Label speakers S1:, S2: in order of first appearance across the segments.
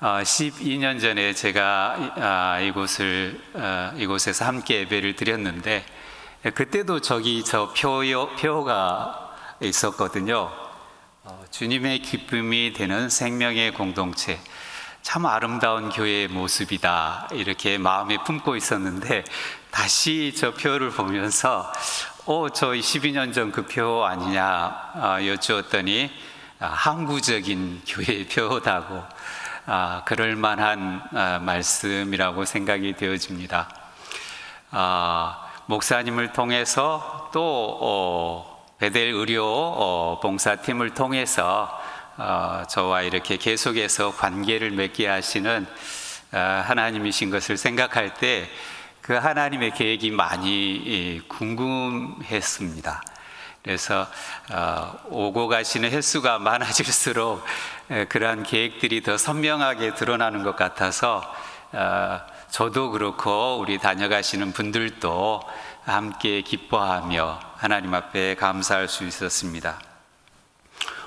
S1: 12년 전에 제가 이곳에서 함께 예배를 드렸는데, 그때도 저 표가 있었거든요. 주님의 기쁨이 되는 생명의 공동체, 참 아름다운 교회의 모습이다, 이렇게 마음에 품고 있었는데, 다시 저 표를 보면서 저 12년 전 그 표 아니냐 여쭈었더니 항구적인 교회의 표다고, 그럴 만한 말씀이라고 생각이 되어집니다. 목사님을 통해서 또 베델 의료 봉사팀을 통해서 저와 이렇게 계속해서 관계를 맺게 하시는 하나님이신 것을 생각할 때 그 하나님의 계획이 많이 궁금했습니다. 그래서 오고 가시는 횟수가 많아질수록 그러한 계획들이 더 선명하게 드러나는 것 같아서 저도 그렇고 우리 다녀가시는 분들도 함께 기뻐하며 하나님 앞에 감사할 수 있었습니다.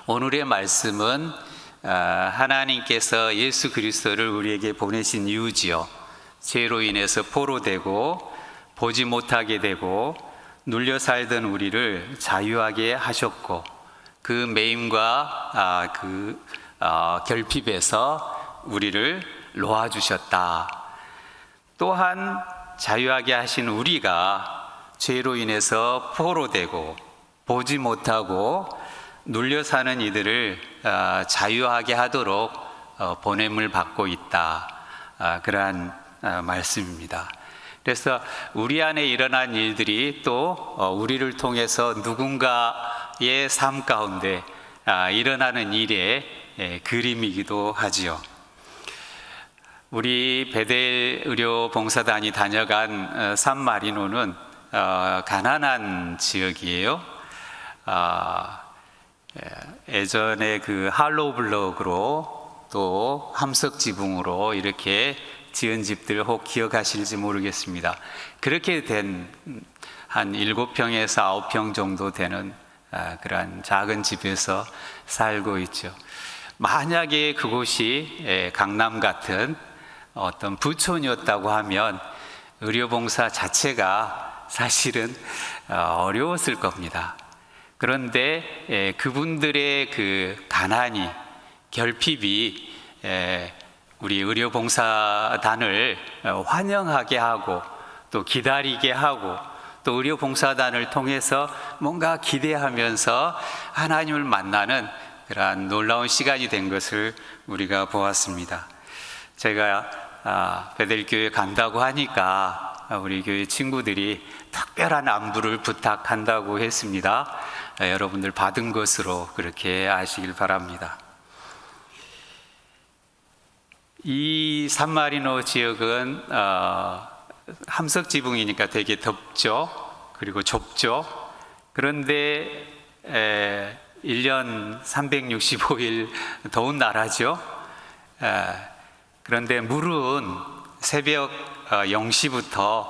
S1: 오늘의 말씀은 하나님께서 예수 그리스도를 우리에게 보내신 이유지요. 죄로 인해서 포로되고 보지 못하게 되고 눌려 살던 우리를 자유하게 하셨고, 그 매임과 결핍에서 우리를 놓아주셨다. 또한 자유하게 하신 우리가 죄로 인해서 포로되고 보지 못하고 눌려 사는 이들을 자유하게 하도록 보냄을 받고 있다. 그러한 말씀입니다. 그래서 우리 안에 일어난 일들이 또 우리를 통해서 누군가의 삶 가운데 일어나는 일의 그림이기도 하지요. 우리 베델 의료 봉사단이 다녀간 산마리노는 가난한 지역이에요. 예전에 그 할로블럭으로 또 함석 지붕으로 이렇게 지은 집들 혹 기억하실지 모르겠습니다. 그렇게 된 한 7평에서 9평 정도 되는 그러한 작은 집에서 살고 있죠. 만약에 그곳이 강남 같은 어떤 부촌이었다고 하면 의료봉사 자체가 사실은 어려웠을 겁니다. 그런데 그분들의 그 가난이, 결핍이 우리 의료봉사단을 환영하게 하고 또 기다리게 하고 또 의료봉사단을 통해서 뭔가 기대하면서 하나님을 만나는 그러한 놀라운 시간이 된 것을 우리가 보았습니다. 제가 베델교회 간다고 하니까 우리 교회 친구들이 특별한 안부를 부탁한다고 했습니다. 여러분들 받은 것으로 그렇게 아시길 바랍니다. 이 산마리노 지역은 함석 지붕이니까 되게 덥죠. 그리고 좁죠. 그런데 1년 365일 더운 나라죠. 그런데 물은 새벽 0시부터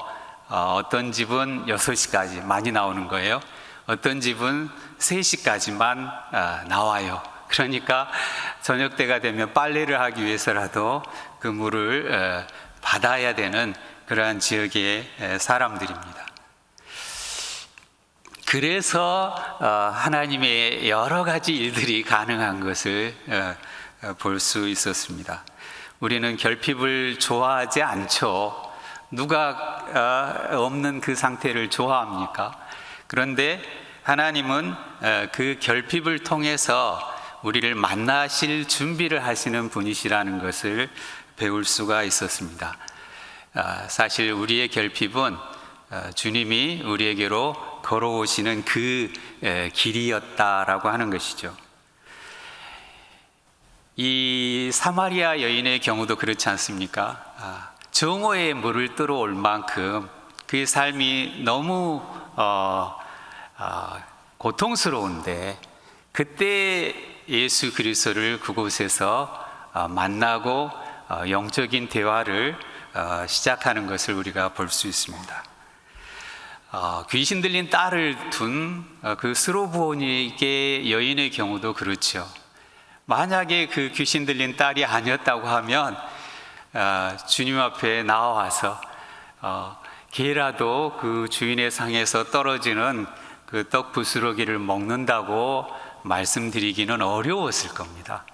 S1: 어떤 집은 6시까지 많이 나오는 거예요. 어떤 집은 3시까지만 나와요. 그러니까 저녁 때가 되면 빨래를 하기 위해서라도 그 물을 받아야 되는 그러한 지역의 사람들입니다. 그래서 하나님의 여러 가지 일들이 가능한 것을 볼 수 있었습니다. 우리는 결핍을 좋아하지 않죠. 누가 없는 그 상태를 좋아합니까? 그런데 하나님은 그 결핍을 통해서 우리를 만나실 준비를 하시는 분이시라는 것을 배울 수가 있었습니다. 사실 우리의 결핍은 주님이 우리에게로 걸어오시는 그 길이었다라고 하는 것이죠. 이 사마리아 여인의 경우도 그렇지 않습니까? 정오에 물을 들어올 만큼 그의 삶이 너무 고통스러운데, 그때 예수 그리스도를 그곳에서 만나고 영적인 대화를 시작하는 것을 우리가 볼 수 있습니다. 귀신 들린 딸을 둔 그 스로보니게 여인의 경우도 그렇죠. 만약에 그 귀신 들린 딸이 아니었다고 하면 주님 앞에 나와서 개라도 그 주인의 상에서 떨어지는 그 떡 부스러기를 먹는다고 말씀드리기는 어려웠을 겁니다.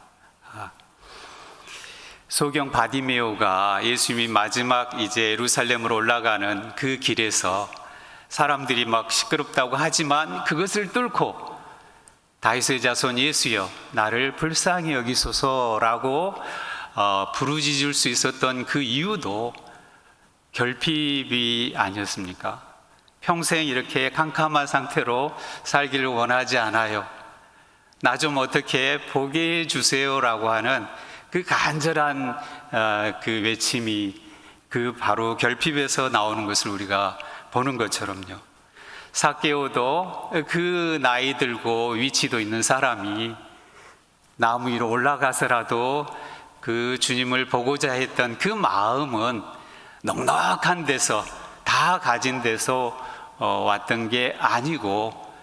S1: 소경 바디메오가 예수님이 마지막 이제 예루살렘으로 올라가는 그 길에서 사람들이 막 시끄럽다고 하지만 그것을 뚫고 다윗의 자손 예수여 나를 불쌍히 여기소서라고 부르짖을 수 있었던 그 이유도 결핍이 아니었습니까? 평생 이렇게 캄캄한 상태로 살기를 원하지 않아요. 나 좀 어떻게 보게 해주세요라고 하는 그 간절한 그 외침이 그 바로 결핍에서 나오는 것을 우리가 보는 것처럼요. 삭개오도 그 나이 들고 위치도 있는 사람이 나무 위로 올라가서라도 그 주님을 보고자 했던 그 마음은 넉넉한 데서 다 가진 데서 왔던 게 아니고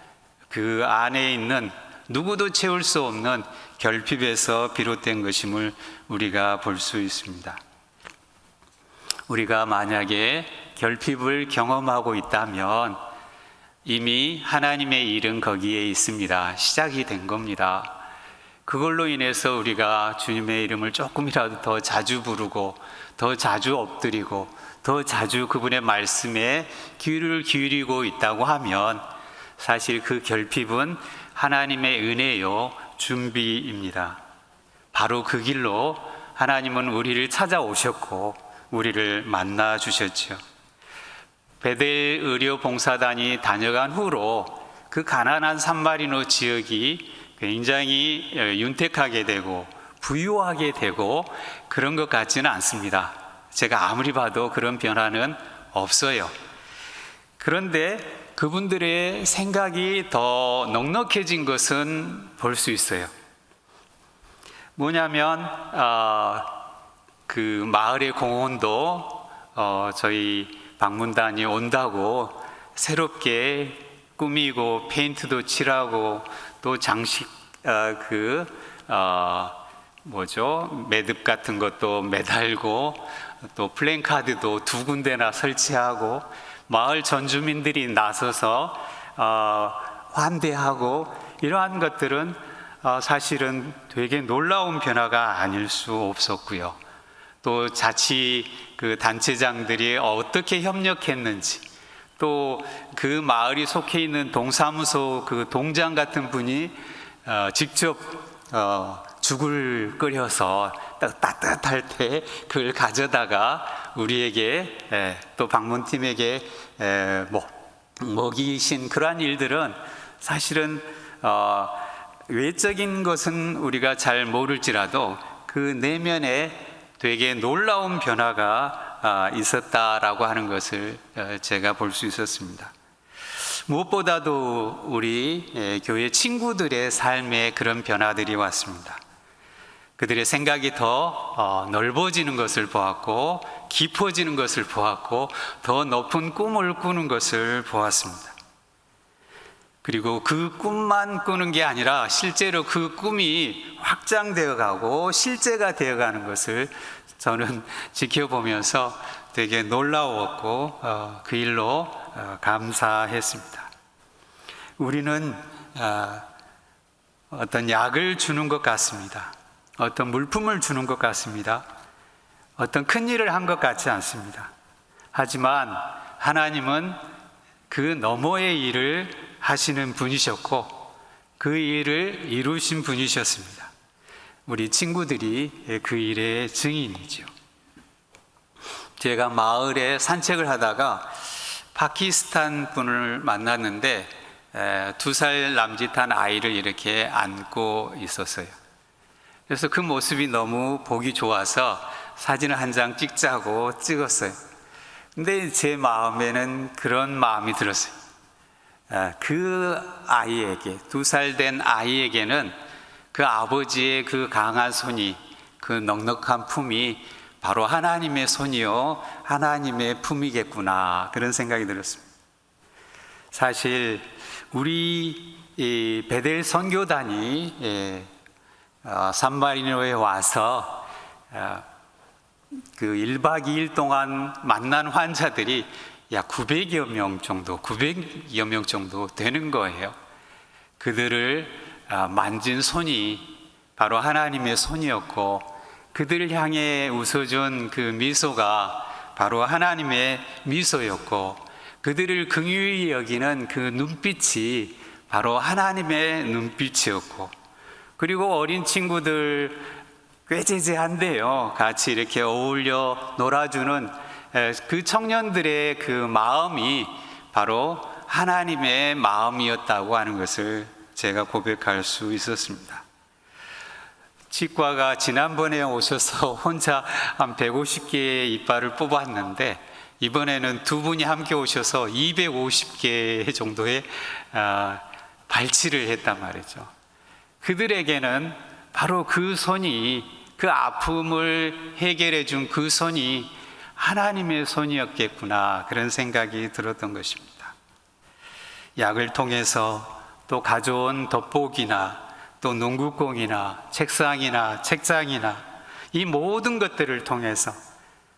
S1: 그 안에 있는 누구도 채울 수 없는 결핍에서 비롯된 것임을 우리가 볼 수 있습니다. 우리가 만약에 결핍을 경험하고 있다면 이미 하나님의 일은 거기에 있습니다. 시작이 된 겁니다. 그걸로 인해서 우리가 주님의 이름을 조금이라도 더 자주 부르고 더 자주 엎드리고 더 자주 그분의 말씀에 귀를 기울이고 있다고 하면 사실 그 결핍은 하나님의 은혜요 준비입니다. 바로 그 길로 하나님은 우리를 찾아오셨고 우리를 만나 주셨죠. 베델 의료봉사단이 다녀간 후로 그 가난한 산마리노 지역이 굉장히 윤택하게 되고 부유하게 되고 그런 것 같지는 않습니다. 제가 아무리 봐도 그런 변화는 없어요. 그런데 그분들의 생각이 더 넉넉해진 것은 볼 수 있어요. 뭐냐면 그 마을의 공원도 저희 방문단이 온다고 새롭게 꾸미고 페인트도 칠하고 또 장식 매듭 같은 것도 매달고 또 플랜카드도 2군데나 설치하고 마을 전주민들이 나서서 환대하고 이러한 것들은 사실은 되게 놀라운 변화가 아닐 수 없었고요. 또 자치 그 단체장들이 어떻게 협력했는지 또 그 마을이 속해 있는 동사무소 그 동장 같은 분이 직접 죽을 끓여서 따뜻할 때 그걸 가져다가 우리에게 또 방문팀에게 먹이신 그러한 일들은 사실은 외적인 것은 우리가 잘 모를지라도 그 내면에 되게 놀라운 변화가 있었다라고 하는 것을 제가 볼 수 있었습니다. 무엇보다도 우리 교회 친구들의 삶에 그런 변화들이 왔습니다. 그들의 생각이 더 넓어지는 것을 보았고 깊어지는 것을 보았고 더 높은 꿈을 꾸는 것을 보았습니다. 그리고 그 꿈만 꾸는 게 아니라 실제로 그 꿈이 확장되어 가고 실제가 되어 가는 것을 저는 지켜보면서 되게 놀라웠고 그 일로 감사했습니다. 우리는 어떤 약을 주는 것 같습니다. 어떤 물품을 주는 것 같습니다. 어떤 큰 일을 한 것 같지 않습니다. 하지만 하나님은 그 너머의 일을 하시는 분이셨고 그 일을 이루신 분이셨습니다. 우리 친구들이 그 일의 증인이죠. 제가 마을에 산책을 하다가 파키스탄 분을 만났는데 2살 남짓한 아이를 이렇게 안고 있었어요. 그래서 그 모습이 너무 보기 좋아서 사진을 한 장 찍자고 찍었어요. 근데 제 마음에는 그런 마음이 들었어요. 그 아이에게 2살 된 아이에게는 그 아버지의 그 강한 손이 그 넉넉한 품이 바로 하나님의 손이요 하나님의 품이겠구나 그런 생각이 들었습니다. 사실 우리 베델 선교단이 산마리노에 와서 그 1박 2일 동안 만난 환자들이 약 900여 명 정도 되는 거예요. 그들을 만진 손이 바로 하나님의 손이었고, 그들을 향해 웃어준 그 미소가 바로 하나님의 미소였고, 그들을 긍휼히 여기는 그 눈빛이 바로 하나님의 눈빛이었고, 그리고 어린 친구들 꾀재재한데요, 같이 이렇게 어울려 놀아주는 그 청년들의 그 마음이 바로 하나님의 마음이었다고 하는 것을 제가 고백할 수 있었습니다. 치과가 지난번에 오셔서 혼자 한 150개의 이빨을 뽑았는데, 이번에는 두 분이 함께 오셔서 250개 정도의 발치를 했단 말이죠. 그들에게는 바로 그 손이, 그 아픔을 해결해 준 그 손이 하나님의 손이었겠구나, 그런 생각이 들었던 것입니다. 약을 통해서, 또 가져온 돋보기나 또 농구공이나 책상이나 책장이나 이 모든 것들을 통해서,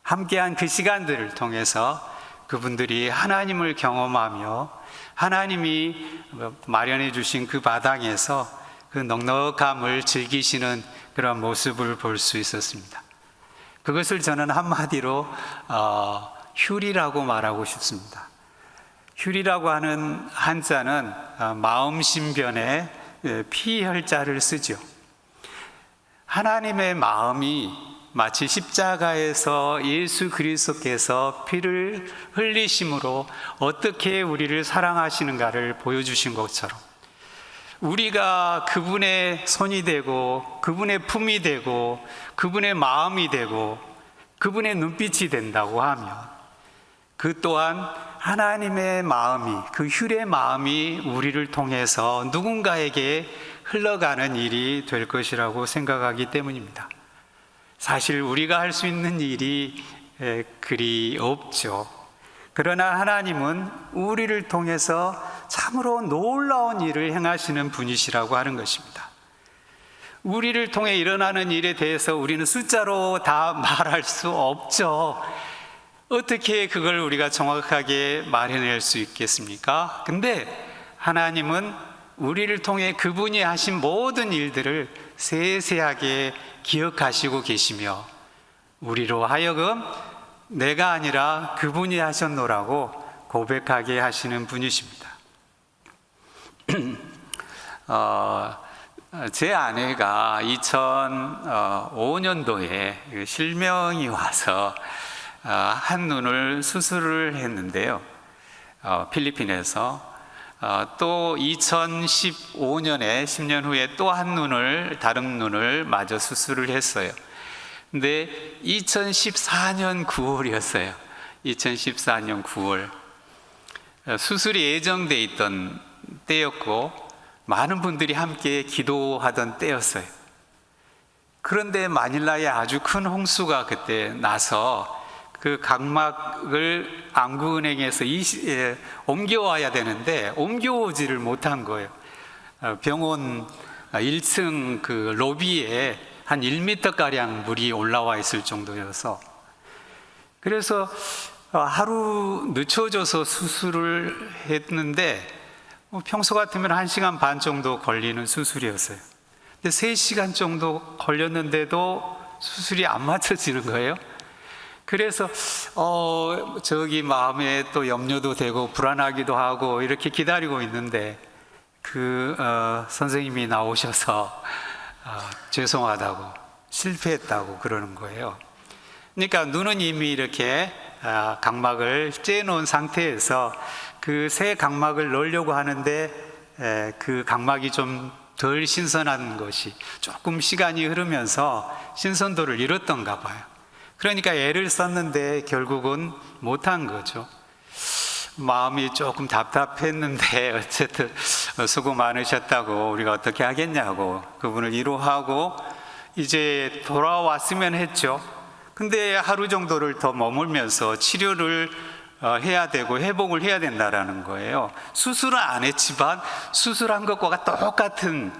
S1: 함께한 그 시간들을 통해서 그분들이 하나님을 경험하며 하나님이 마련해 주신 그 바닥에서 그 넉넉함을 즐기시는 그런 모습을 볼 수 있었습니다. 그것을 저는 한마디로 휴리라고 말하고 싶습니다. 휴리라고 하는 한자는 마음신변에 피혈자를 쓰죠. 하나님의 마음이 마치 십자가에서 예수 그리스도께서 피를 흘리심으로 어떻게 우리를 사랑하시는가를 보여주신 것처럼, 우리가 그분의 손이 되고 그분의 품이 되고 그분의 마음이 되고 그분의 눈빛이 된다고 하면, 그 또한 하나님의 마음이, 그 휼의 마음이 우리를 통해서 누군가에게 흘러가는 일이 될 것이라고 생각하기 때문입니다. 사실 우리가 할 수 있는 일이 그리 없죠. 그러나 하나님은 우리를 통해서 참으로 놀라운 일을 행하시는 분이시라고 하는 것입니다. 우리를 통해 일어나는 일에 대해서 우리는 숫자로 다 말할 수 없죠. 어떻게 그걸 우리가 정확하게 말해낼 수 있겠습니까? 근데 하나님은 우리를 통해 그분이 하신 모든 일들을 세세하게 기억하시고 계시며, 우리로 하여금 내가 아니라 그분이 하셨노라고 고백하게 하시는 분이십니다. 제 아내가 2005년도에 실명이 와서 한 눈을 수술을 했는데요, 필리핀에서. 또 2015년에 10년 후에 또 한 눈을, 다른 눈을 마저 수술을 했어요. 근데 2014년 9월이었어요. 2014년 9월 수술이 예정돼 있던 때였고, 많은 분들이 함께 기도하던 때였어요. 그런데 마닐라에 아주 큰 홍수가 그때 나서 그 각막을 안구은행에서 옮겨와야 되는데 옮겨오지를 못한 거예요. 병원 1층 그 로비에 한 1m가량 물이 올라와 있을 정도여서, 그래서 하루 늦춰져서 수술을 했는데 평소 같으면 1시간 반 정도 걸리는 수술이었어요. 근데 3시간 정도 걸렸는데도 수술이 안 맞춰지는 거예요. 그래서 저기 마음에 또 염려도 되고 불안하기도 하고 이렇게 기다리고 있는데, 그 선생님이 나오셔서 죄송하다고, 실패했다고 그러는 거예요. 그러니까 눈은 이미 이렇게 각막을 째놓은 상태에서 그 새 각막을 넣으려고 하는데 그 각막이 좀 덜 신선한 것이 조금 시간이 흐르면서 신선도를 잃었던가 봐요. 그러니까 애를 썼는데 결국은 못한 거죠. 마음이 조금 답답했는데 어쨌든 수고 많으셨다고, 우리가 어떻게 하겠냐고 그분을 위로하고 이제 돌아왔으면 했죠. 근데 하루 정도를 더 머물면서 치료를 해야 되고 회복을 해야 된다라는 거예요. 수술은 안 했지만 수술한 것과 똑같은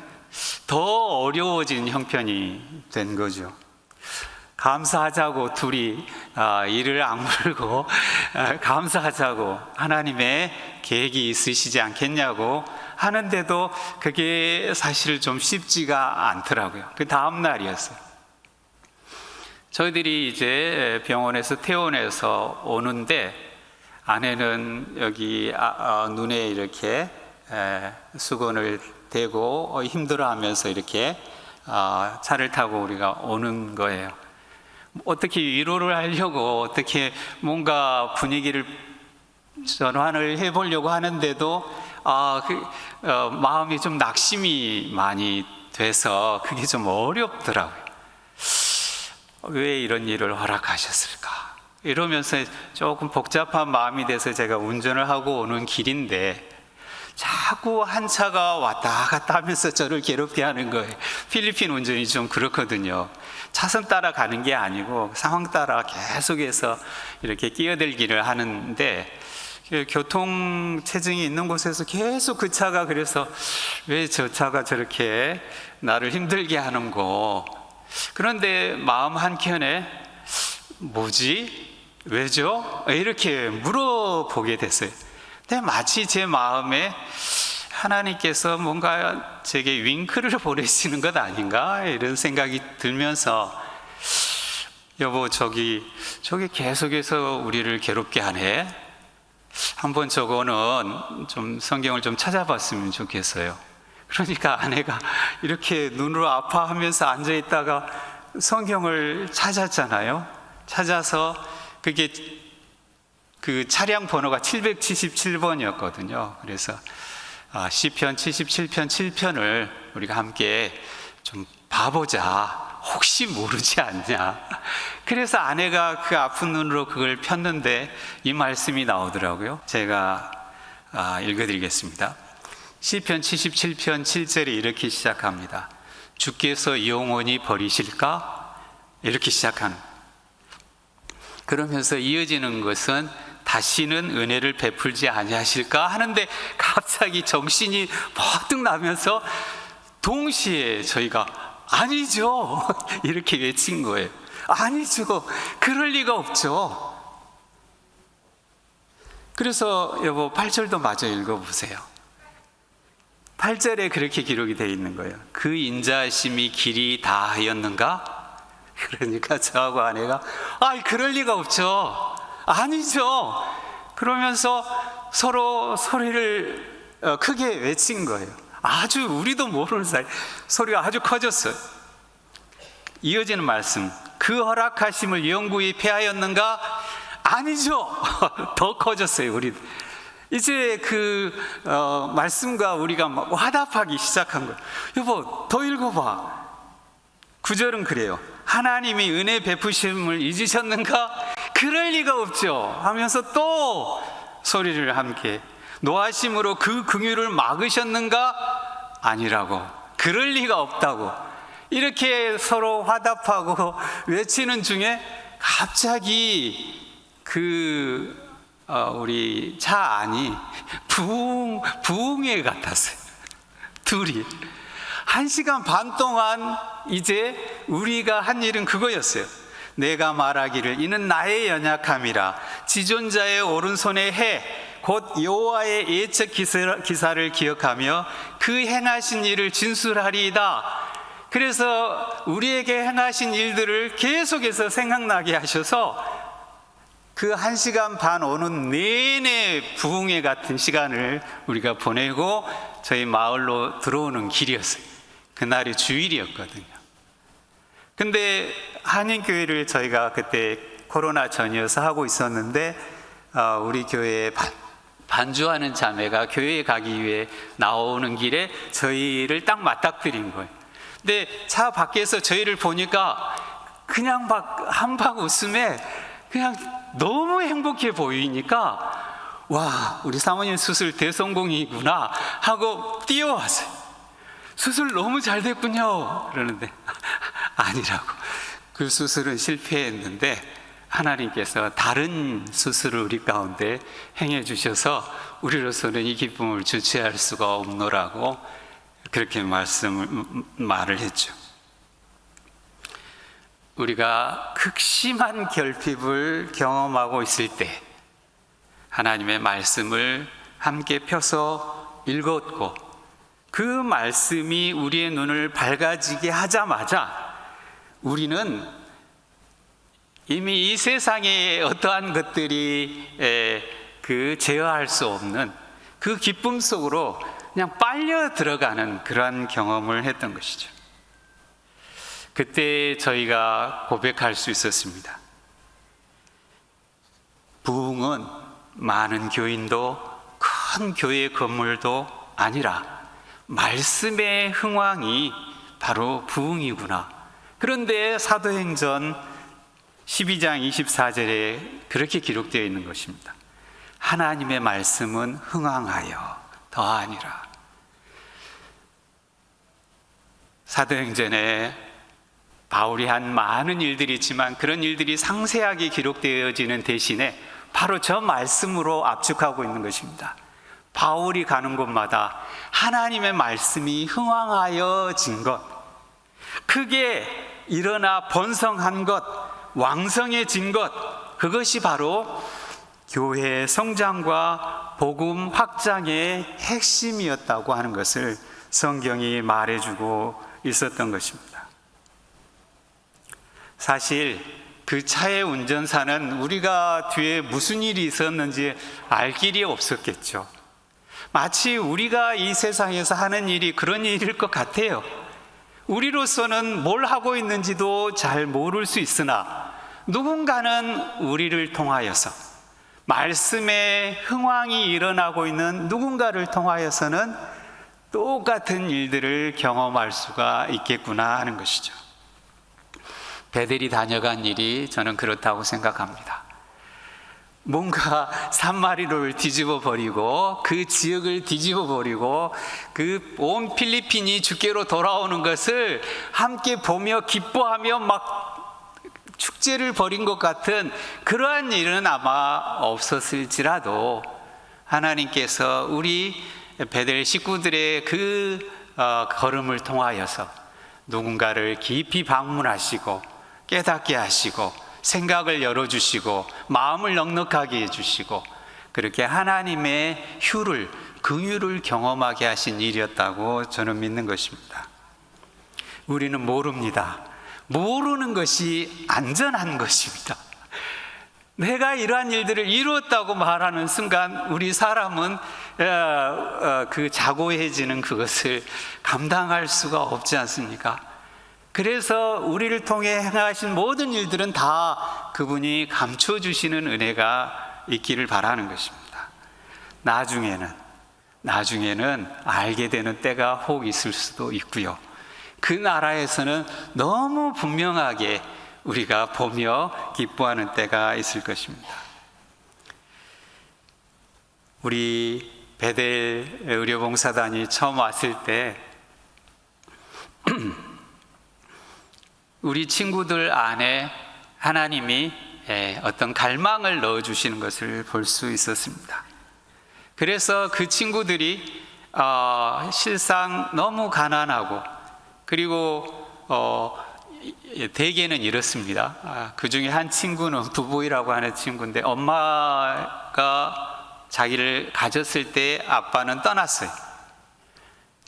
S1: 더 어려워진 형편이 된 거죠. 감사하자고 둘이 이를 악물고 감사하자고 하나님의 계획이 있으시지 않겠냐고 하는데도 그게 사실 좀 쉽지가 않더라고요. 그 다음 날이었어요. 저희들이 이제 병원에서 퇴원해서 오는데 아내는 여기 눈에 이렇게 수건을 대고 힘들어하면서 이렇게 차를 타고 우리가 오는 거예요. 어떻게 위로를 하려고 어떻게 뭔가 분위기를 전환을 해보려고 하는데도 마음이 좀 낙심이 많이 돼서 그게 좀 어렵더라고요. 왜 이런 일을 허락하셨을까? 이러면서 조금 복잡한 마음이 돼서 제가 운전을 하고 오는 길인데 자꾸 한 차가 왔다 갔다 하면서 저를 괴롭게 하는 거예요. 필리핀 운전이 좀 그렇거든요. 차선 따라 가는 게 아니고 상황 따라 계속해서 이렇게 끼어들기를 하는데 교통 체증이 있는 곳에서 계속 그 차가 그래서 왜 저 차가 저렇게 나를 힘들게 하는고. 그런데 마음 한켠에 뭐지? 왜죠? 이렇게 물어보게 됐어요. 근데 마치 제 마음에 하나님께서 뭔가 제게 윙크를 보내시는 것 아닌가 이런 생각이 들면서 여보 저기 계속해서 우리를 괴롭게 하네. 한번 저거는 좀 성경을 좀 찾아봤으면 좋겠어요. 그러니까 아내가 이렇게 눈으로 아파하면서 앉아있다가 성경을 찾았잖아요. 찾아서 그게 그 차량 번호가 777번이었거든요. 그래서 시편 77편 7편을 우리가 함께 좀 봐보자. 혹시 모르지 않냐. 그래서 아내가 그 아픈 눈으로 그걸 폈는데 이 말씀이 나오더라고요. 제가 읽어드리겠습니다. 시편 77편 7절에 이렇게 시작합니다. 주께서 영원히 버리실까? 이렇게 시작하는. 그러면서 이어지는 것은 다시는 은혜를 베풀지 아니하실까 하는데 갑자기 정신이 버뜩 나면서 동시에 저희가 아니죠 이렇게 외친 거예요. 아니죠, 그럴 리가 없죠. 그래서 여보 8절도 마저 읽어보세요. 8절에 그렇게 기록이 되어 있는 거예요. 그 인자하심이 길이 다하였는가? 그러니까 저하고 아내가 그럴 리가 없죠, 아니죠. 그러면서 서로 소리를 크게 외친 거예요. 아주 우리도 모르는 사이 소리가 아주 커졌어요. 이어지는 말씀, 그 허락하심을 영구히 패하였는가? 아니죠. 더 커졌어요. 우리 이제 그 말씀과 우리가 막 화답하기 시작한 거예요. 여보 더 읽어봐. 9절은 그래요. 하나님이 은혜 베푸심을 잊으셨는가? 그럴 리가 없죠 하면서 또 소리를 함께, 노하심으로 그 긍휼을 막으셨는가? 아니라고. 그럴 리가 없다고. 이렇게 서로 화답하고 외치는 중에 갑자기 우리 차 안이 부흥회 같았어요. 둘이 1시간 반 동안 이제 우리가 한 일은 그거였어요. 내가 말하기를 이는 나의 연약함이라 지존자의 오른손에 해 곧 여호와의 예측 기사를 기억하며 그 행하신 일을 진술하리이다. 그래서 우리에게 행하신 일들을 계속해서 생각나게 하셔서 그 1시간 반 오는 내내 부흥회 같은 시간을 우리가 보내고 저희 마을로 들어오는 길이었어요. 그날이 주일이었거든요. 근데 한인교회를 저희가 그때 코로나 전이어서 하고 있었는데 우리 교회에 반주하는 자매가 교회에 가기 위해 나오는 길에 저희를 딱 맞닥뜨린 거예요. 근데 차 밖에서 저희를 보니까 그냥 막 한방 웃음에 그냥 너무 행복해 보이니까 와, 우리 사모님 수술 대성공이구나 하고 뛰어왔어요. 수술 너무 잘 됐군요 그러는데 아니라고. 그 수술은 실패했는데 하나님께서 다른 수술을 우리 가운데 행해 주셔서 우리로서는 이 기쁨을 주체할 수가 없노라고 그렇게 말을 했죠. 우리가 극심한 결핍을 경험하고 있을 때 하나님의 말씀을 함께 펴서 읽었고, 그 말씀이 우리의 눈을 밝아지게 하자마자 우리는 이미 이 세상의 어떠한 것들이 제어할 수 없는 그 기쁨 속으로 그냥 빨려 들어가는 그러한 경험을 했던 것이죠. 그때 저희가 고백할 수 있었습니다. 부흥은 많은 교인도 큰 교회 건물도 아니라 말씀의 흥왕이 바로 부흥이구나. 그런데 사도행전 12장 24절에 그렇게 기록되어 있는 것입니다. 하나님의 말씀은 흥왕하여 더하니라. 사도행전에 바울이 한 많은 일들이 있지만 그런 일들이 상세하게 기록되어지는 대신에 바로 저 말씀으로 압축하고 있는 것입니다. 바울이 가는 곳마다 하나님의 말씀이 흥왕하여진 것, 크게 일어나 번성한 것, 왕성해진 것, 그것이 바로 교회 성장과 복음 확장의 핵심이었다고 하는 것을 성경이 말해주고 있었던 것입니다. 사실 그 차의 운전사는 우리가 뒤에 무슨 일이 있었는지 알 길이 없었겠죠. 마치 우리가 이 세상에서 하는 일이 그런 일일 것 같아요. 우리로서는 뭘 하고 있는지도 잘 모를 수 있으나 누군가는 우리를 통하여서, 말씀의 흥왕이 일어나고 있는 누군가를 통하여서는 똑같은 일들을 경험할 수가 있겠구나 하는 것이죠. 베델이 다녀간 일이 저는 그렇다고 생각합니다. 뭔가 산마리로를 뒤집어 버리고 그 지역을 뒤집어 버리고 그 온 필리핀이 주께로 돌아오는 것을 함께 보며 기뻐하며 막 축제를 벌인 것 같은 그러한 일은 아마 없었을지라도 하나님께서 우리 베델 식구들의 걸음을 통하여서 누군가를 깊이 방문하시고 깨닫게 하시고 생각을 열어주시고 마음을 넉넉하게 해주시고 그렇게 하나님의 긍휼을 경험하게 하신 일이었다고 저는 믿는 것입니다. 우리는 모릅니다. 모르는 것이 안전한 것입니다. 내가 이러한 일들을 이루었다고 말하는 순간 우리 사람은 그 자고해지는 그것을 감당할 수가 없지 않습니까? 그래서 우리를 통해 행하신 모든 일들은 다 그분이 감춰주시는 은혜가 있기를 바라는 것입니다. 나중에는 알게 되는 때가 혹 있을 수도 있고요. 그 나라에서는 너무 분명하게 우리가 보며 기뻐하는 때가 있을 것입니다. 우리 베델 의료봉사단이 처음 왔을 때 우리 친구들 안에 하나님이 어떤 갈망을 넣어주시는 것을 볼 수 있었습니다. 그래서 그 친구들이 실상 너무 가난하고, 그리고 대개는 이렇습니다. 그 중에 한 친구는 부부이라고 하는 친구인데 엄마가 자기를 가졌을 때 아빠는 떠났어요.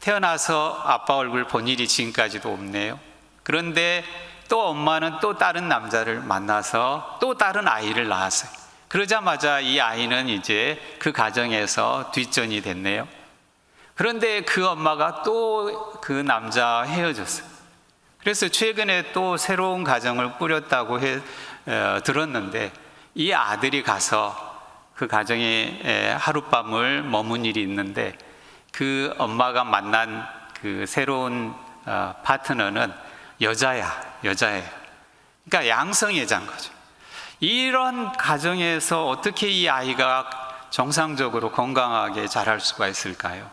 S1: 태어나서 아빠 얼굴 본 일이 지금까지도 없네요. 그런데 또 엄마는 또 다른 남자를 만나서 또 다른 아이를 낳았어요. 그러자마자 이 아이는 이제 그 가정에서 뒷전이 됐네요. 그런데 그 엄마가 또 그 남자와 헤어졌어요. 그래서 최근에 또 새로운 가정을 꾸렸다고 들었는데 이 아들이 가서 그 가정에 하룻밤을 머문 일이 있는데 그 엄마가 만난 그 새로운 파트너는 여자예요. 그러니까 양성애자인 거죠. 이런 가정에서 어떻게 이 아이가 정상적으로 건강하게 자랄 수가 있을까요?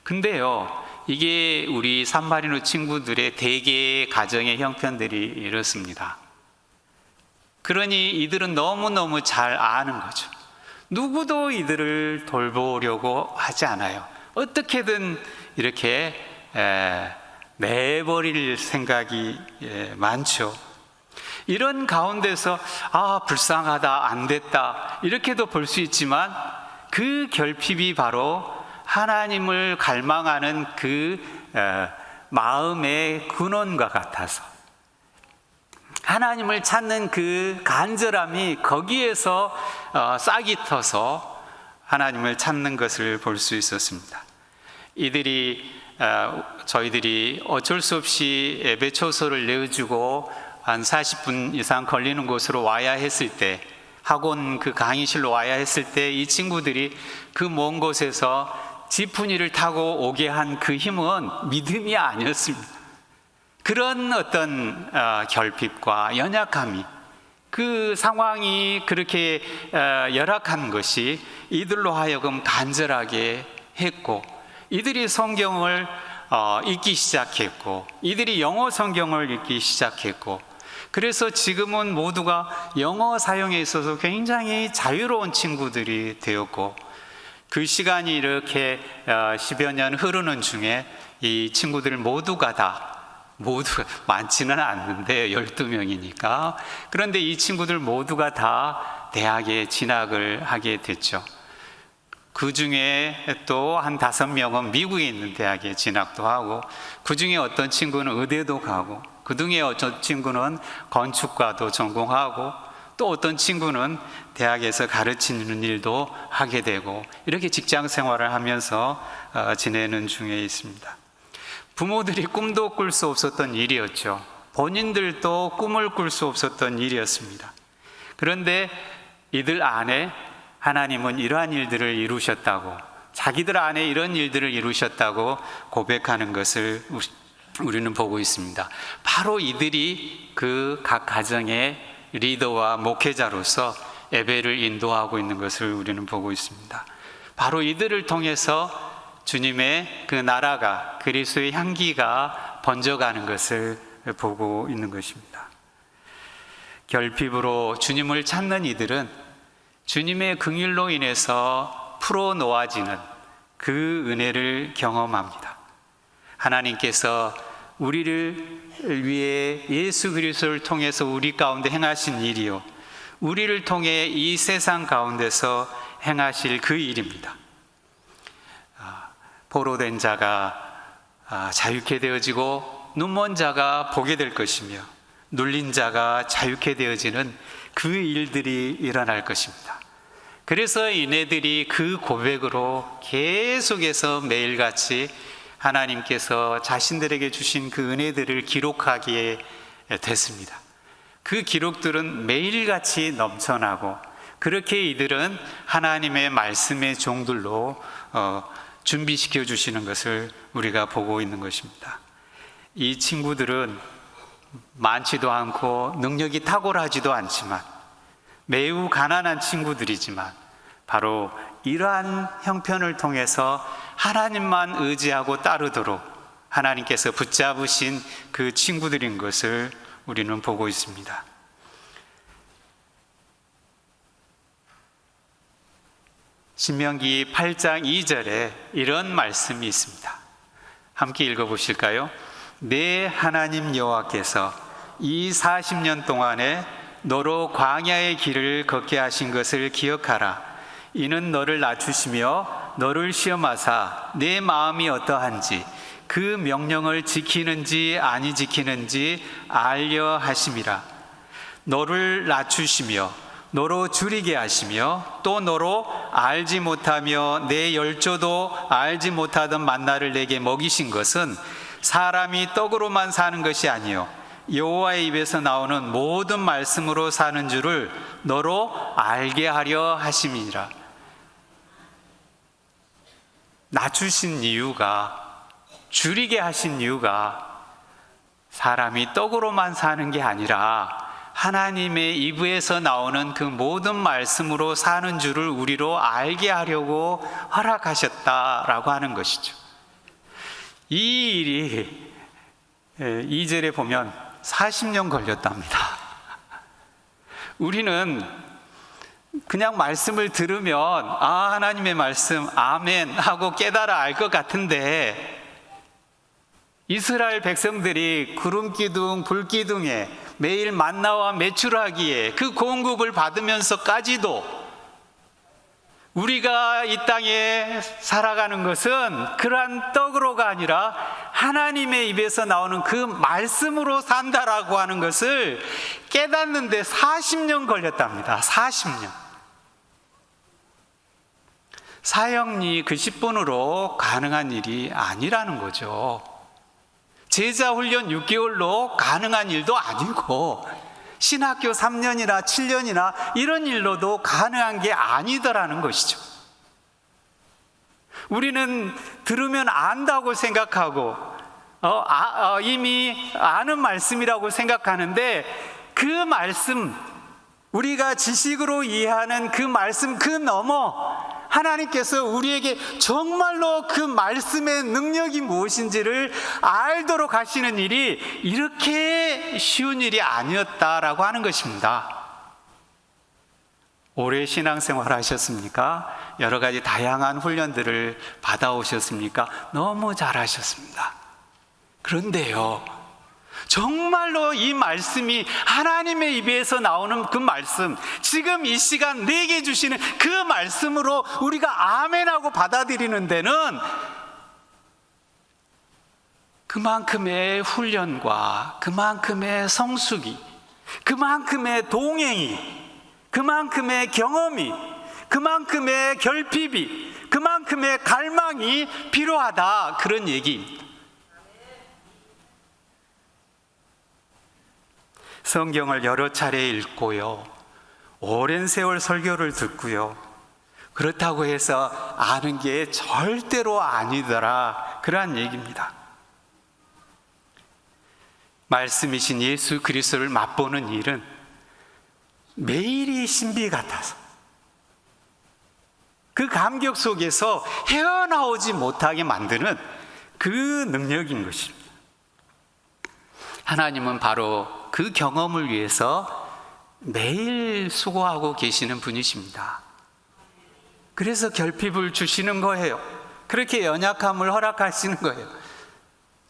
S1: 근데요, 이게 우리 산마리노 친구들의 대개의 가정의 형편들이 이렇습니다. 그러니 이들은 너무너무 잘 아는 거죠. 누구도 이들을 돌보려고 하지 않아요. 어떻게든 이렇게 내버릴 생각이 많죠. 이런 가운데서 불쌍하다, 안 됐다 이렇게도 볼 수 있지만 그 결핍이 바로 하나님을 갈망하는 그 마음의 근원과 같아서 하나님을 찾는 그 간절함이 거기에서 싹이 터서 하나님을 찾는 것을 볼 수 있었습니다. 저희들이 어쩔 수 없이 예배 초소를 내어주고 한 40분 이상 걸리는 곳으로 와야 했을 때, 학원 그 강의실로 와야 했을 때 이 친구들이 그 먼 곳에서 지푸니를 타고 오게 한 그 힘은 믿음이 아니었습니다. 그런 어떤 결핍과 연약함이, 그 상황이 그렇게 열악한 것이 이들로 하여금 간절하게 했고, 이들이 성경을 읽기 시작했고, 이들이 영어 성경을 읽기 시작했고, 그래서 지금은 모두가 영어 사용에 있어서 굉장히 자유로운 친구들이 되었고, 그 시간이 이렇게 10여 년 흐르는 중에 이 친구들 모두가 많지는 않는데 12명이니까, 그런데 이 친구들 모두가 다 대학에 진학을 하게 됐죠. 그 중에 또 한 5명은 미국에 있는 대학에 진학도 하고, 그 중에 어떤 친구는 의대도 가고, 그 중에 어떤 친구는 건축과도 전공하고, 또 어떤 친구는 대학에서 가르치는 일도 하게 되고, 이렇게 직장 생활을 하면서 지내는 중에 있습니다. 부모들이 꿈도 꿀 수 없었던 일이었죠. 본인들도 꿈을 꿀 수 없었던 일이었습니다. 그런데 이들 안에 하나님은 이러한 일들을 이루셨다고, 자기들 안에 이런 일들을 이루셨다고 고백하는 것을 우리는 보고 있습니다. 바로 이들이 그 각 가정의 리더와 목회자로서 예배를 인도하고 있는 것을 우리는 보고 있습니다. 바로 이들을 통해서 주님의 그 나라가, 그리스도의 향기가 번져가는 것을 보고 있는 것입니다. 결핍으로 주님을 찾는 이들은 주님의 긍휼로 인해서 풀어놓아지는 그 은혜를 경험합니다. 하나님께서 우리를 위해 예수 그리스도를 통해서 우리 가운데 행하신 일이요, 우리를 통해 이 세상 가운데서 행하실 그 일입니다. 포로된 자가 자유케 되어지고 눈먼 자가 보게 될 것이며, 눌린 자가 자유케 되어지는 그 일들이 일어날 것입니다. 그래서 이네들이 그 고백으로 계속해서 매일같이 하나님께서 자신들에게 주신 그 은혜들을 기록하게 됐습니다. 그 기록들은 매일같이 넘쳐나고, 그렇게 이들은 하나님의 말씀의 종들로 준비시켜 주시는 것을 우리가 보고 있는 것입니다. 이 친구들은 많지도 않고 능력이 탁월하지도 않지만, 매우 가난한 친구들이지만, 바로 이러한 형편을 통해서 하나님만 의지하고 따르도록 하나님께서 붙잡으신 그 친구들인 것을 우리는 보고 있습니다. 신명기 8장 2절에 이런 말씀이 있습니다. 함께 읽어보실까요? 내 하나님 여호와께서 이 40년 동안에 너로 광야의 길을 걷게 하신 것을 기억하라. 이는 너를 낮추시며 너를 시험하사 내 마음이 어떠한지 그 명령을 지키는지 아니 지키는지 알려 하심이라. 너를 낮추시며 너로 줄이게 하시며 또 너로 알지 못하며 내 열조도 알지 못하던 만나를 내게 먹이신 것은 사람이 떡으로만 사는 것이 아니요 여호와의 입에서 나오는 모든 말씀으로 사는 줄을 너로 알게 하려 하심이니라. 낮추신 이유가, 줄이게 하신 이유가 사람이 떡으로만 사는 게 아니라 하나님의 입에서 나오는 그 모든 말씀으로 사는 줄을 우리로 알게 하려고 허락하셨다라고 하는 것이죠. 이 일이 2절에 보면 40년 걸렸답니다. 우리는 그냥 말씀을 들으면 하나님의 말씀 아멘 하고 깨달아 알 것 같은데, 이스라엘 백성들이 구름기둥, 불기둥에 매일 만나와 메추라기에 그 공급을 받으면서까지도 우리가 이 땅에 살아가는 것은 그러한 떡으로가 아니라 하나님의 입에서 나오는 그 말씀으로 산다라고 하는 것을 깨닫는데 40년 걸렸답니다. 40년. 사형리 그 10분으로 가능한 일이 아니라는 거죠. 제자 훈련 6개월로 가능한 일도 아니고 신학교 3년이나 7년이나 이런 일로도 가능한 게 아니더라는 것이죠. 우리는 들으면 안다고 생각하고 이미 아는 말씀이라고 생각하는데 그 말씀, 우리가 지식으로 이해하는 그 말씀 그 너머 하나님께서 우리에게 정말로 그 말씀의 능력이 무엇인지를 알도록 하시는 일이 이렇게 쉬운 일이 아니었다라고 하는 것입니다. 오래 신앙생활 하셨습니까? 여러 가지 다양한 훈련들을 받아오셨습니까? 너무 잘하셨습니다. 그런데요, 정말로 이 말씀이 하나님의 입에서 나오는 그 말씀, 지금 이 시간 내게 주시는 그 말씀으로 우리가 아멘하고 받아들이는 데는 그만큼의 훈련과 그만큼의 성숙이, 그만큼의 동행이, 그만큼의 경험이, 그만큼의 결핍이, 그만큼의 갈망이 필요하다, 그런 얘기입니다. 성경을 여러 차례 읽고요, 오랜 세월 설교를 듣고요, 그렇다고 해서 아는 게 절대로 아니더라, 그러한 얘기입니다. 말씀이신 예수 그리스도를 맛보는 일은 매일이 신비 같아서 그 감격 속에서 헤어나오지 못하게 만드는 그 능력인 것입니다. 하나님은 바로 그 경험을 위해서 매일 수고하고 계시는 분이십니다. 그래서 결핍을 주시는 거예요. 그렇게 연약함을 허락하시는 거예요.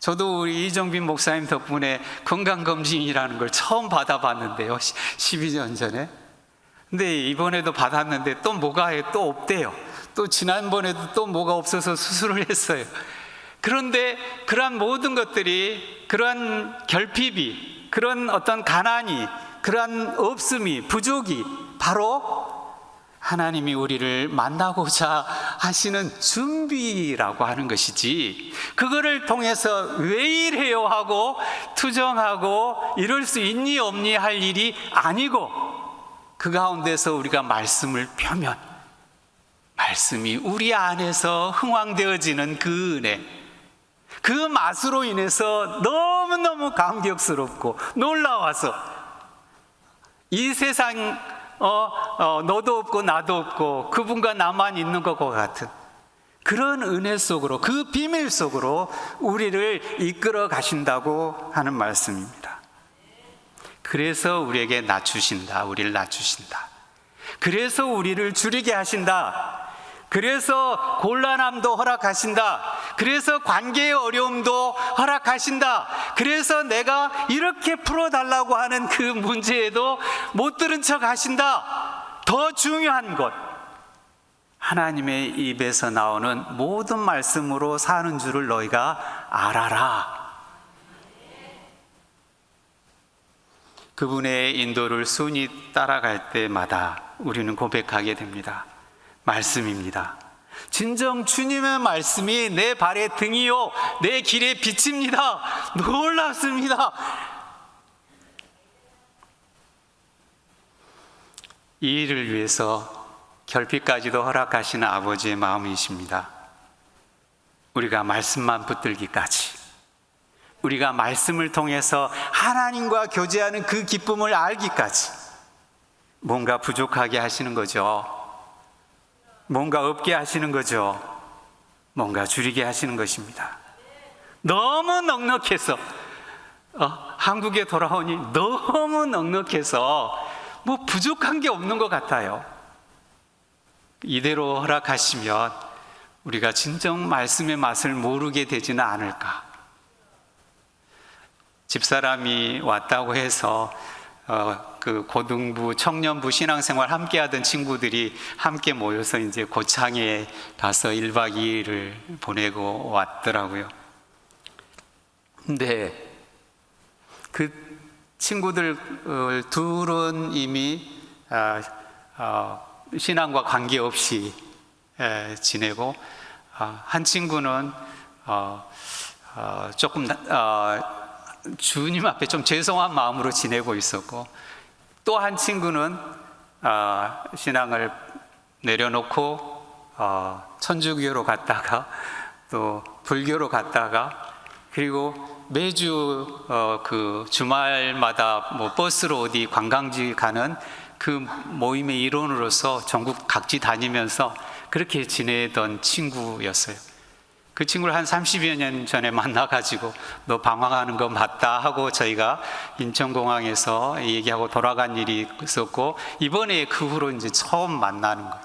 S1: 저도 우리 이정빈 목사님 덕분에 건강검진이라는 걸 처음 받아봤는데요, 12년 전에. 근데 이번에도 받았는데 또 뭐가 또 없대요. 또 지난번에도 또 뭐가 없어서 수술을 했어요. 그런데 그러한 모든 것들이, 그러한 결핍이, 그런 어떤 가난이, 그러한 없음이, 부족이 바로 하나님이 우리를 만나고자 하시는 준비라고 하는 것이지, 그거를 통해서 왜 이래요 하고 투정하고 이럴 수 있니 없니 할 일이 아니고, 그 가운데서 우리가 말씀을 펴면 말씀이 우리 안에서 흥황되어지는 그 은혜, 그 맛으로 인해서 너무너무 감격스럽고 놀라워서 이 세상 너도 없고 나도 없고 그분과 나만 있는 것과 같은 그런 은혜 속으로, 그 비밀 속으로 우리를 이끌어 가신다고 하는 말씀입니다. 그래서 우리에게 낮추신다, 우리를 낮추신다. 그래서 우리를 줄이게 하신다. 그래서 곤란함도 허락하신다. 그래서 관계의 어려움도 허락하신다. 그래서 내가 이렇게 풀어달라고 하는 그 문제에도 못 들은 척 하신다. 더 중요한 것, 하나님의 입에서 나오는 모든 말씀으로 사는 줄을 너희가 알아라. 그분의 인도를 순히 따라갈 때마다 우리는 고백하게 됩니다. 말씀입니다. 진정 주님의 말씀이 내 발의 등이요 내 길의 빛입니다. 놀랍습니다. 이 일을 위해서 결핍까지도 허락하시는 아버지의 마음이십니다. 우리가 말씀만 붙들기까지, 우리가 말씀을 통해서 하나님과 교제하는 그 기쁨을 알기까지 뭔가 부족하게 하시는 거죠. 뭔가 없게 하시는 거죠. 뭔가 줄이게 하시는 것입니다. 너무 넉넉해서 한국에 돌아오니 너무 넉넉해서 뭐 부족한 게 없는 것 같아요. 이대로 허락하시면 우리가 진정 말씀의 맛을 모르게 되지는 않을까. 집사람이 왔다고 해서 그 고등부, 청년부 신앙생활 함께 하던 친구들이 함께 모여서 이제 고창에 가서 1박 2일을 보내고 왔더라고요. 근데 그 친구들 둘은 이미 신앙과 관계없이 지내고, 한 친구는 조금 주님 앞에 좀 죄송한 마음으로 지내고 있었고, 또 한 친구는 신앙을 내려놓고 천주교로 갔다가 또 불교로 갔다가, 그리고 매주 그 주말마다 뭐 버스로 어디 관광지 가는 그 모임의 일원으로서 전국 각지 다니면서 그렇게 지내던 친구였어요. 그 친구를 한 30여 년 전에 만나가지고 너 방황하는 거 맞다 하고 저희가 인천공항에서 얘기하고 돌아간 일이 있었고, 이번에 그 후로 이제 처음 만나는 거예요.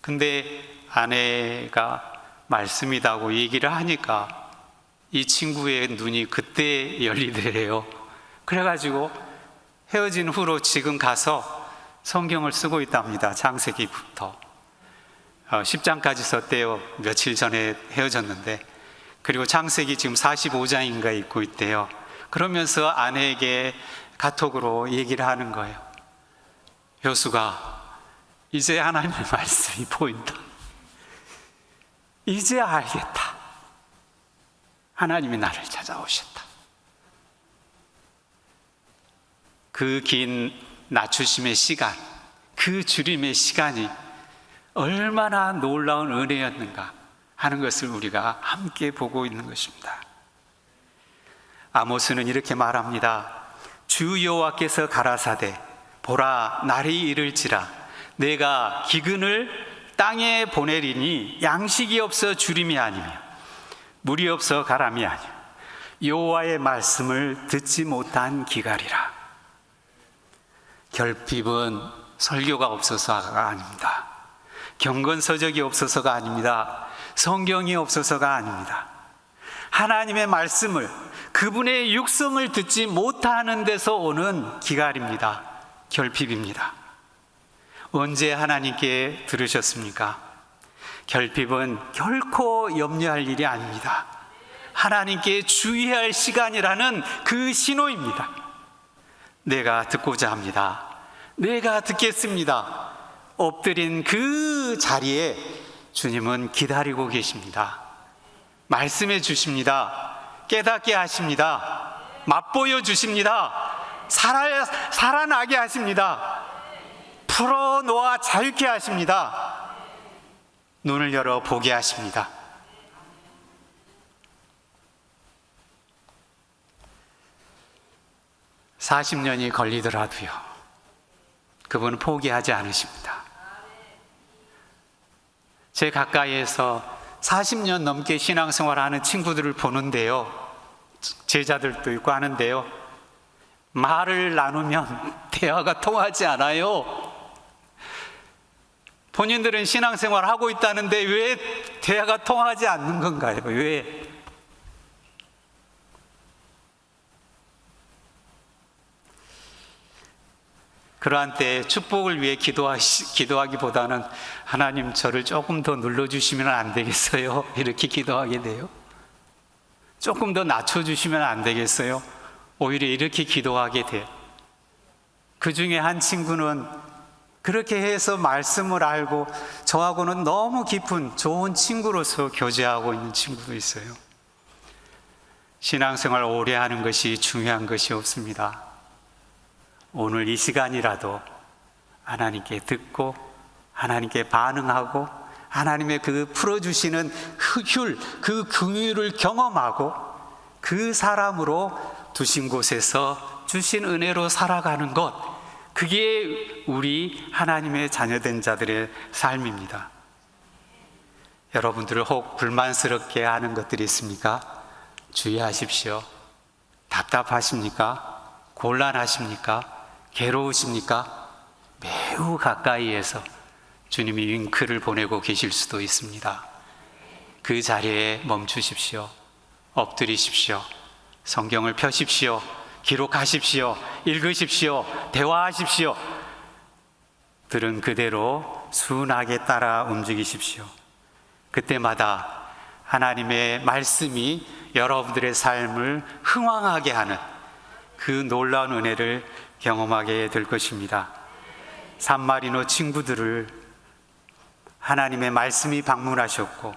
S1: 근데 아내가 말씀이다고 얘기를 하니까 이 친구의 눈이 그때 열리더래요. 그래가지고 헤어진 후로 지금 가서 성경을 쓰고 있답니다. 창세기부터 10장까지 썼대요. 며칠 전에 헤어졌는데. 그리고 창세기 지금 45장인가 읽고 있대요. 그러면서 아내에게 카톡으로 얘기를 하는 거예요. 효수가, 이제 하나님의 말씀이 보인다. 이제 알겠다. 하나님이 나를 찾아오셨다. 그 긴 낮추심의 시간, 그 주림의 시간이 얼마나 놀라운 은혜였는가 하는 것을 우리가 함께 보고 있는 것입니다. 아모스는 이렇게 말합니다. 주 여호와께서 가라사대 보라 날이 이를지라 내가 기근을 땅에 보내리니 양식이 없어 주림이 아니며 물이 없어 가람이 아니요 여호와의 말씀을 듣지 못한 기갈이라. 결핍은 설교가 없어서가 아닙니다. 경건서적이 없어서가 아닙니다. 성경이 없어서가 아닙니다. 하나님의 말씀을, 그분의 육성을 듣지 못하는 데서 오는 기갈입니다. 결핍입니다. 언제 하나님께 들으셨습니까? 결핍은 결코 염려할 일이 아닙니다. 하나님께 주의할 시간이라는 그 신호입니다. 내가 듣고자 합니다. 내가 듣겠습니다. 엎드린 그 자리에 주님은 기다리고 계십니다. 말씀해 주십니다. 깨닫게 하십니다. 맛보여 주십니다. 살아나게 하십니다. 풀어놓아 자유케 하십니다. 눈을 열어 보게 하십니다. (40년이) 걸리더라도요, 그분은 포기하지 않으십니다. 제 가까이에서 40년 넘게 신앙생활하는 친구들을 보는데요, 제자들도 있고 하는데요, 말을 나누면 대화가 통하지 않아요. 본인들은 신앙생활 하고 있다는데 왜 대화가 통하지 않는 건가요? 왜? 그러한 때에 축복을 위해 기도하기보다는 하나님 저를 조금 더 눌러주시면 안 되겠어요? 이렇게 기도하게 돼요. 조금 더 낮춰주시면 안 되겠어요? 오히려 이렇게 기도하게 돼요. 그 중에 한 친구는 그렇게 해서 말씀을 알고 저하고는 너무 깊은 좋은 친구로서 교제하고 있는 친구도 있어요. 신앙생활 오래 하는 것이 중요한 것이 없습니다. 오늘 이 시간이라도 하나님께 듣고 하나님께 반응하고 하나님의 그 풀어주시는 그 긍휼을 경험하고 그 사람으로 두신 곳에서 주신 은혜로 살아가는 것, 그게 우리 하나님의 자녀된 자들의 삶입니다. 여러분들을 혹 불만스럽게 하는 것들이 있습니까? 주의하십시오. 답답하십니까? 곤란하십니까? 괴로우십니까? 매우 가까이에서 주님이 윙크를 보내고 계실 수도 있습니다. 그 자리에 멈추십시오. 엎드리십시오. 성경을 펴십시오. 기록하십시오. 읽으십시오. 대화하십시오. 들은 그대로 순하게 따라 움직이십시오. 그때마다 하나님의 말씀이 여러분들의 삶을 흥왕하게 하는 그 놀라운 은혜를 경험하게 될 것입니다. 산마리노 친구들을 하나님의 말씀이 방문하셨고,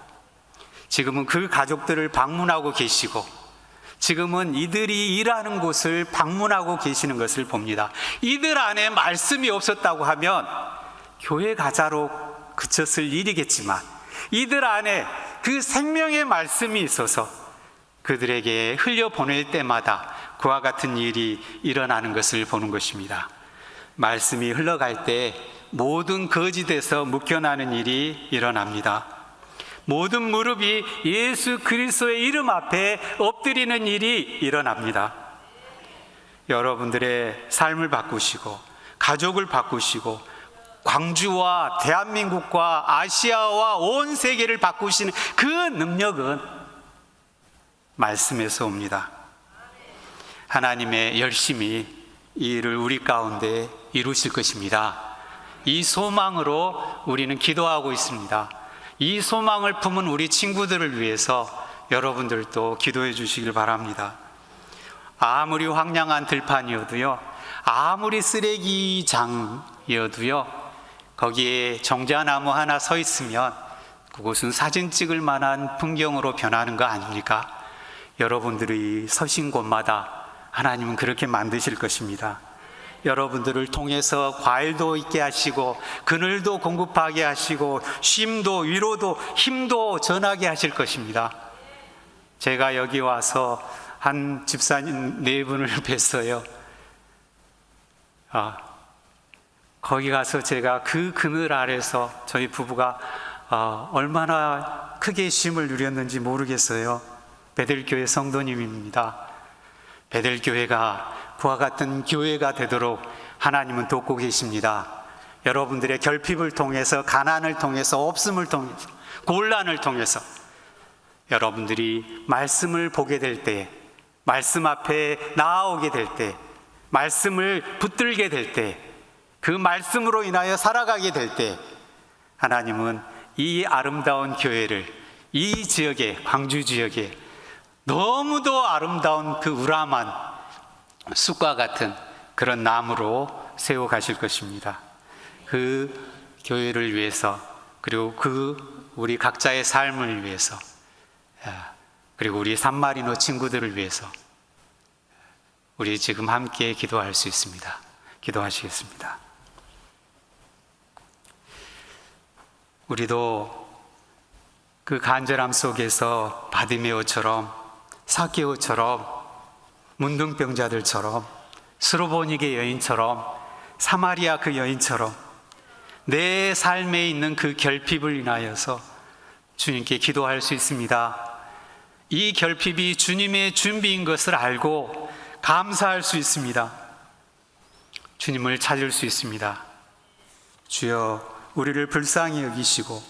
S1: 지금은 그 가족들을 방문하고 계시고, 지금은 이들이 일하는 곳을 방문하고 계시는 것을 봅니다. 이들 안에 말씀이 없었다고 하면 교회 가자로 그쳤을 일이겠지만, 이들 안에 그 생명의 말씀이 있어서 그들에게 흘려보낼 때마다 그와 같은 일이 일어나는 것을 보는 것입니다. 말씀이 흘러갈 때 모든 거짓에서 묶여나는 일이 일어납니다. 모든 무릎이 예수 그리스도의 이름 앞에 엎드리는 일이 일어납니다. 여러분들의 삶을 바꾸시고 가족을 바꾸시고 광주와 대한민국과 아시아와 온 세계를 바꾸시는 그 능력은 말씀에서 옵니다. 하나님의 열심히 이 일을 우리 가운데 이루실 것입니다. 이 소망으로 우리는 기도하고 있습니다. 이 소망을 품은 우리 친구들을 위해서 여러분들도 기도해 주시길 바랍니다. 아무리 황량한 들판이어도요, 아무리 쓰레기장이어도요, 거기에 정자나무 하나 서 있으면 그곳은 사진 찍을 만한 풍경으로 변하는 거 아닙니까? 여러분들이 서신 곳마다 하나님은 그렇게 만드실 것입니다. 여러분들을 통해서 과일도 있게 하시고 그늘도 공급하게 하시고 쉼도 위로도 힘도 전하게 하실 것입니다. 제가 여기 와서 한 집사님 4분을 뵀어요. 거기 가서 제가 그 그늘 아래서 저희 부부가 얼마나 크게 쉼을 누렸는지 모르겠어요. 베들교회 성도님입니다. 베들교회가 그와 같은 교회가 되도록 하나님은 돕고 계십니다. 여러분들의 결핍을 통해서, 가난을 통해서, 없음을 통해서, 곤란을 통해서 여러분들이 말씀을 보게 될 때, 말씀 앞에 나아오게 될 때, 말씀을 붙들게 될 때, 그 말씀으로 인하여 살아가게 될 때, 하나님은 이 아름다운 교회를 이 지역에, 광주 지역에 너무도 아름다운 그 우람한 숲과 같은 그런 나무로 세워 가실 것입니다. 그 교회를 위해서, 그리고 그 우리 각자의 삶을 위해서, 그리고 우리 산마리노 친구들을 위해서 우리 지금 함께 기도할 수 있습니다. 기도하시겠습니다. 우리도 그 간절함 속에서 바디메오처럼, 사케오처럼, 문둥병자들처럼, 스로보니게 여인처럼, 사마리아 그 여인처럼 내 삶에 있는 그 결핍을 인하여서 주님께 기도할 수 있습니다. 이 결핍이 주님의 준비인 것을 알고 감사할 수 있습니다. 주님을 찾을 수 있습니다. 주여, 우리를 불쌍히 여기시고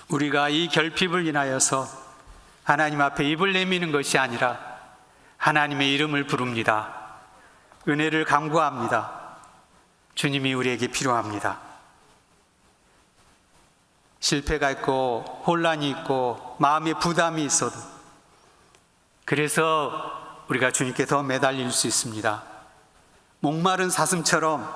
S1: 우리가 이 결핍을 인하여서 하나님 앞에 입을 내미는 것이 아니라 하나님의 이름을 부릅니다. 은혜를 간구합니다. 주님이 우리에게 필요합니다. 실패가 있고 혼란이 있고 마음의 부담이 있어도, 그래서 우리가 주님께 더 매달릴 수 있습니다. 목마른 사슴처럼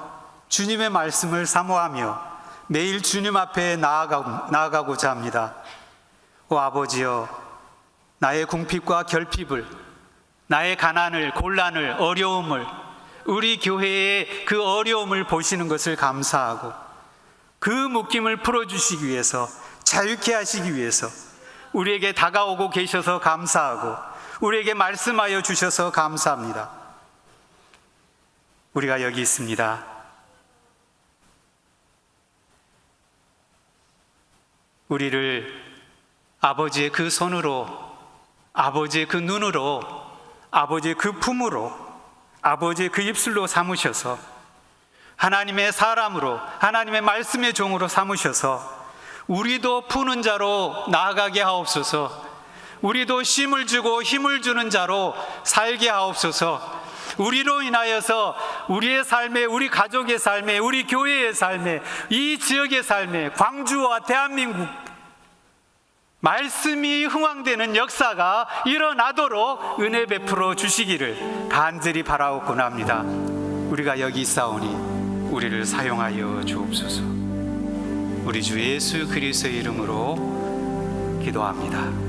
S1: 주님의 말씀을 사모하며 매일 주님 앞에 나아가고자 합니다. 오 아버지여, 나의 궁핍과 결핍을, 나의 가난을, 곤란을, 어려움을, 우리 교회의 그 어려움을 보시는 것을 감사하고 그 묶임을 풀어주시기 위해서, 자유케 하시기 위해서 우리에게 다가오고 계셔서 감사하고 우리에게 말씀하여 주셔서 감사합니다. 우리가 여기 있습니다. 우리를 아버지의 그 손으로, 아버지의 그 눈으로, 아버지의 그 품으로, 아버지의 그 입술로 삼으셔서 하나님의 사람으로, 하나님의 말씀의 종으로 삼으셔서 우리도 푸는 자로 나아가게 하옵소서. 우리도 쉼을 주고 힘을 주는 자로 살게 하옵소서. 우리로 인하여서 우리의 삶에, 우리 가족의 삶에, 우리 교회의 삶에, 이 지역의 삶에, 광주와 대한민국 말씀이 흥왕되는 역사가 일어나도록 은혜 베풀어 주시기를 간절히 바라옵곤 합니다. 우리가 여기 있사오니 우리를 사용하여 주옵소서. 우리 주 예수 그리스도의 이름으로 기도합니다.